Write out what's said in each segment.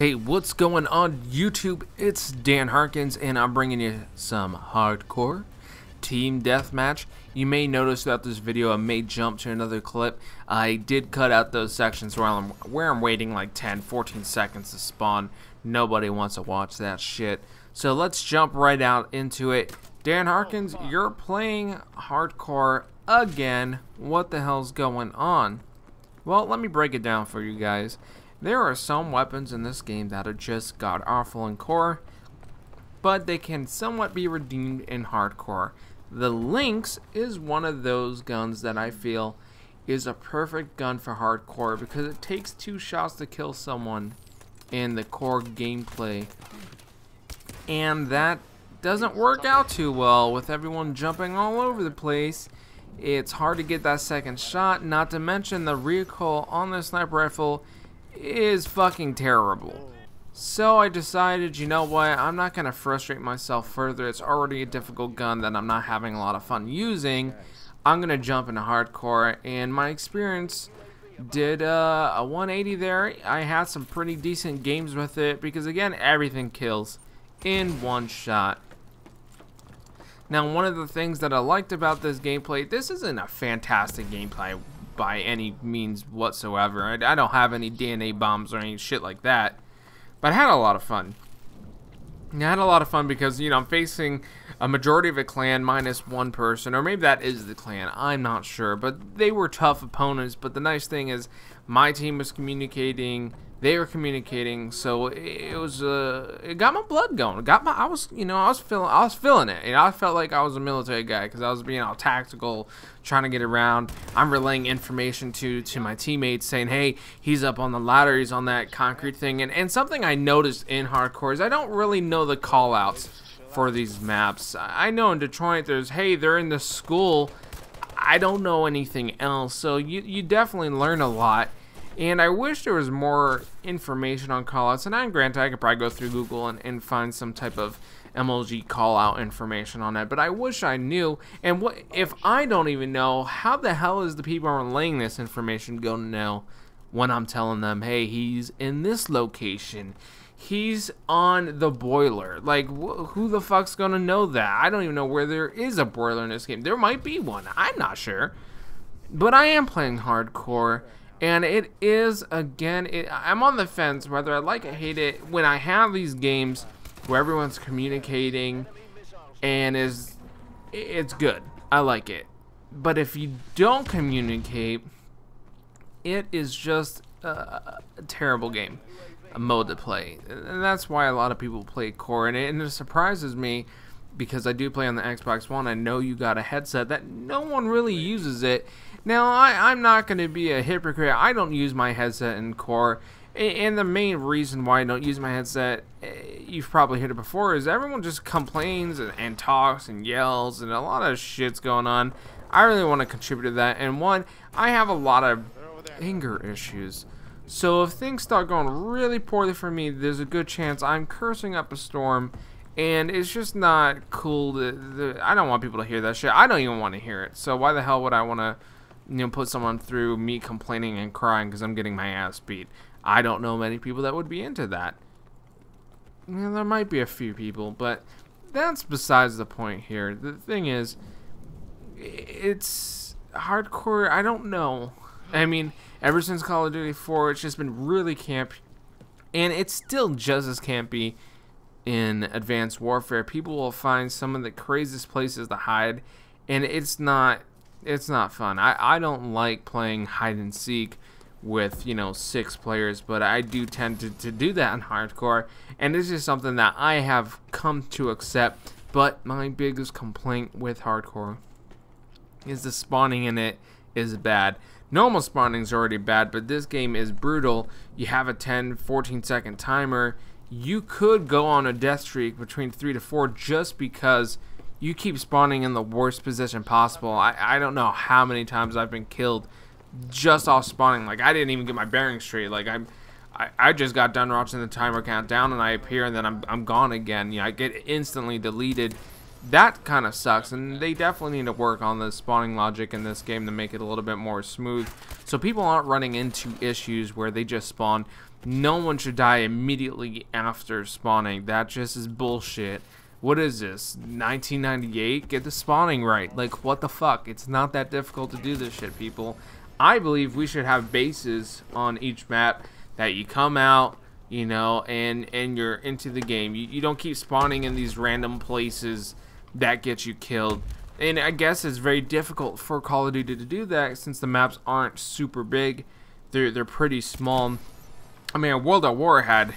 Hey, what's going on YouTube? It's Dan Harkins and I'm bringing you some hardcore team deathmatch. You may notice throughout this video I may jump to another clip. I did cut out those sections where I'm waiting like 10-14 seconds to spawn. Nobody wants to watch that shit. So let's jump right out into it. Dan Harkins, you're playing hardcore again. What the hell's going on? Well, let me break it down for you guys. There are some weapons in this game that are just god awful in core, but they can somewhat be redeemed in hardcore. The Lynx is one of those guns that I feel is a perfect gun for hardcore because it takes 2 shots to kill someone in the core gameplay, and that doesn't work out too well with everyone jumping all over the place. It's hard to get that second shot, not to mention the recoil on the sniper rifle is fucking terrible. So I decided, you know what, I'm not going to frustrate myself further. It's already a difficult gun that I'm not having a lot of fun using. I'm going to jump into hardcore, and my experience did a 180 there. I had some pretty decent games with it because, again, everything kills in one shot. Now, one of the things that I liked about this gameplay, this isn't a fantastic gameplay by any means whatsoever. I don't have any DNA bombs or any shit like that, but I had a lot of fun. I had a lot of fun because, you know, I'm facing a majority of a clan minus one person, or maybe that is the clan, I'm not sure, but they were tough opponents. But the nice thing is my team was communicating, they were communicating, so it was it got my blood going. I was feeling it. You know, I felt like I was a military guy because I was being all tactical, trying to get around. I'm relaying information to my teammates saying, hey, he's up on the ladder, he's on that concrete thing. And something I noticed in hardcore is I don't really know the call outs for these maps. I know in Detroit there's, hey, they're in the school. I don't know anything else, so you definitely learn a lot. And I wish there was more information on callouts. And granted, I could probably go through Google and find some type of MLG callout information on that. But I wish I knew. And what if I don't even know? How the hell is the people relaying this information going to know when I'm telling them, hey, he's in this location, he's on the boiler? Like, who the fuck's going to know that? I don't even know where there is a boiler in this game. There might be one. I'm not sure. But I am playing hardcore. And it is, again, I'm on the fence whether I like or hate it when I have these games where everyone's communicating and it's good. I like it. But if you don't communicate, it is just a terrible game, a mode to play. And that's why a lot of people play core. And it surprises me because I do play on the Xbox One. I know you got a headset that no one really uses it. Now, I'm not going to be a hypocrite. I don't use my headset in core. And the main reason why I don't use my headset, you've probably heard it before, is everyone just complains and talks and yells and a lot of shit's going on. I really want to contribute to that. And one, I have a lot of anger issues. So if things start going really poorly for me, there's a good chance I'm cursing up a storm. And it's just not cool. I don't want people to hear that shit. I don't even want to hear it. So why the hell would I want to, you know, put someone through me complaining and crying because I'm getting my ass beat? I don't know many people that would be into that. You know, there might be a few people, but that's besides the point here. The thing is, it's hardcore. I don't know. I mean, ever since Call of Duty 4, it's just been really campy. And it's still just as campy in Advanced Warfare. People will find some of the craziest places to hide, and it's not fun. I don't like playing hide and seek with, you know, 6 players, but I do tend to do that in hardcore, and this is something that I have come to accept. But my biggest complaint with hardcore is the spawning in it is bad. Normal spawning is already bad, but this game is brutal. You have a 10-14 second timer. You could go on a death streak between 3 to 4 just because you keep spawning in the worst position possible. I don't know how many times I've been killed just off spawning. Like, I didn't even get my bearings straight. Like, I just got done watching the timer count down and I appear and then I'm gone again. You know, I get instantly deleted. that kind of sucks, and they definitely need to work on the spawning logic in this game to make it a little bit more smooth, so people aren't running into issues where they just spawn. No one should die immediately after spawning. That just is bullshit. What is this, 1998? Get the spawning right. Like, what the fuck? It's not that difficult to do this shit, people. I believe we should have bases on each map that you come out, you know, and you're into the game. You don't keep spawning in these random places that get you killed. And I guess it's very difficult for Call of Duty to do that since the maps aren't super big. They're pretty small. I mean, World at War had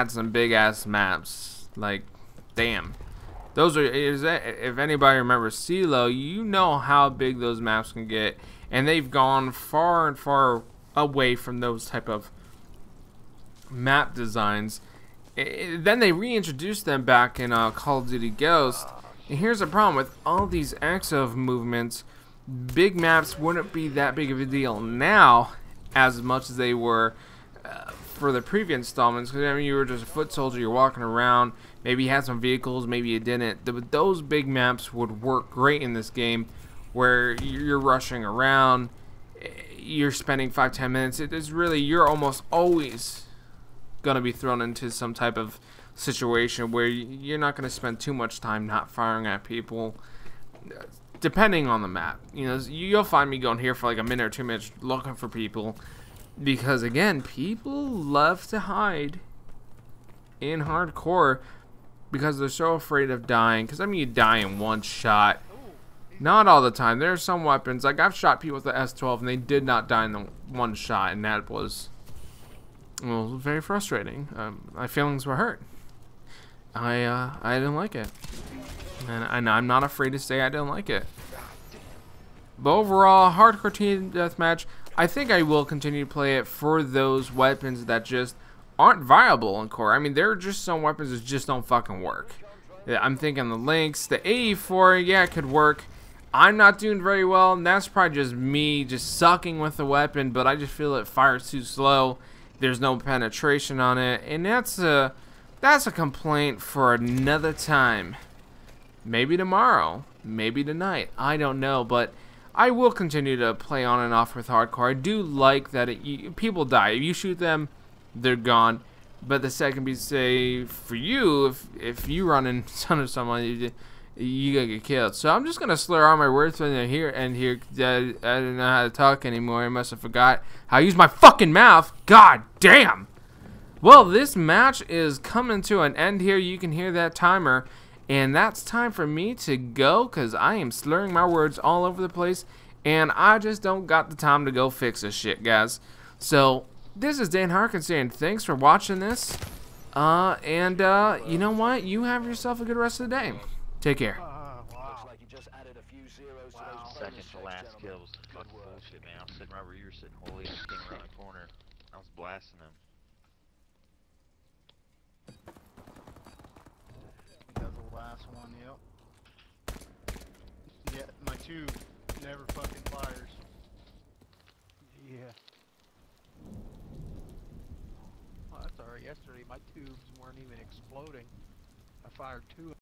some big ass maps. Like, damn. Those are, if anybody remembers CeeLo, you know how big those maps can get, and they've gone far and far away from those type of map designs. Then they reintroduced them back in Call of Duty Ghost. And here's the problem with all these EXO movements: big maps wouldn't be that big of a deal now as much as they were for the previous installments. Because I mean, you were just a foot soldier, you're walking around. Maybe you had some vehicles, maybe you didn't. But those big maps would work great in this game, where you're rushing around, you're spending 5-10 minutes. It is really, you're almost always gonna be thrown into some type of situation where you're not gonna spend too much time not firing at people, depending on the map. You know, you'll find me going here for like a minute or 2 minutes looking for people, because again, people love to hide in hardcore because they're so afraid of dying. Because I mean, you die in one shot. Not all the time. There are some weapons, like I've shot people with the S12 and they did not die in the one shot, and that was, well, very frustrating. My feelings were hurt. I didn't like it, and I'm not afraid to say I didn't like it. But overall, hardcore team deathmatch, I think I will continue to play it for those weapons that just aren't viable in core. I mean, there are just some weapons that just don't fucking work. I'm thinking the Lynx, the 84, yeah, it could work. I'm not doing very well, and that's probably just me just sucking with the weapon, but I just feel it fires too slow. There's no penetration on it, and that's a complaint for another time. Maybe tomorrow, maybe tonight, I don't know, but I will continue to play on and off with hardcore. I do like that people die. If you shoot them, they're gone. But the second be say for you, if you run in front of someone, you gonna get killed. So I'm just gonna slur all my words from here and here. I don't know how to talk anymore. I must have forgot how to use my fucking mouth. God damn. Well, this match is coming to an end here. You can hear that timer. And that's time for me to go, because I am slurring my words all over the place. And I just don't got the time to go fix this shit, guys. So, this is Dan Harkinz saying thanks for watching this. You know what? You have yourself a good rest of the day. Take care. Wow. Second to last kill was fucking bullshit, man. I was sitting right where you were sitting. Holy, I came around the corner. I was blasting him. That was the last one, yep. Yeah, my tube never fucking fires. Yeah. Oh, that's alright. Yesterday my tubes weren't even exploding. I fired two.